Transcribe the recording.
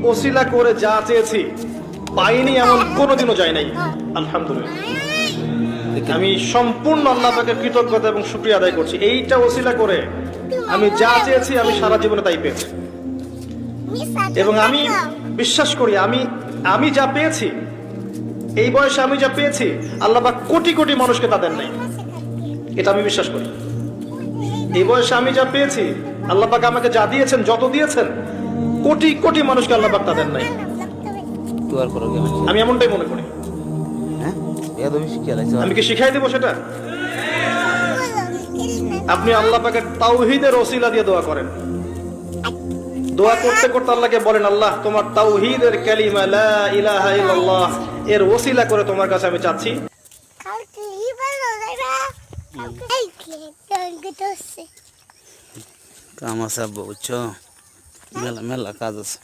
ওসিলা করে যা চেয়েছি পাইনি এমন কোনোদিনও যায় নাই। আলহামদুলিল্লাহ, আমি সম্পূর্ণ আল্লাহ পাকের কৃতজ্ঞতা এবং শুকরিয়া আদায় করছি। এইটা ওসিলা করে আমি যা চেয়েছি আমি সারা জীবনে তাই পেয়েছি। এবং আমি বিশ্বাস করি আমি যা পেয়েছি, এই বয়সে আমি যা পেয়েছি, আল্লাহ পাক কোটি কোটি মানুষকে তা দেন নাই। এটা আমি বিশ্বাস করি। এই বয়সে আমি যা পেয়েছি, আল্লাহ পাক আমাকে যা দিয়েছেন, যত দিয়েছেন, কোটি কোটি মানুষকে আল্লাহ পাক তা দেন নাই। আমি এমনটাই মনে করি। আমি কি শিখাই দেবো সেটা? আপনি আল্লাহ পাকের তাওহীদের ওসিলা দিয়ে দোয়া করেন। দোয়া করতে করতে আল্লাহকে বলেন, আল্লাহ তোমার তাওহীদের কালিমা লা ইলাহা ইল্লাল্লাহ এর ওসিলা করে তোমার কাছে আমি চাচ্ছি। কাম আছে বুঝছো, মেলা মেলা কাজ আছে।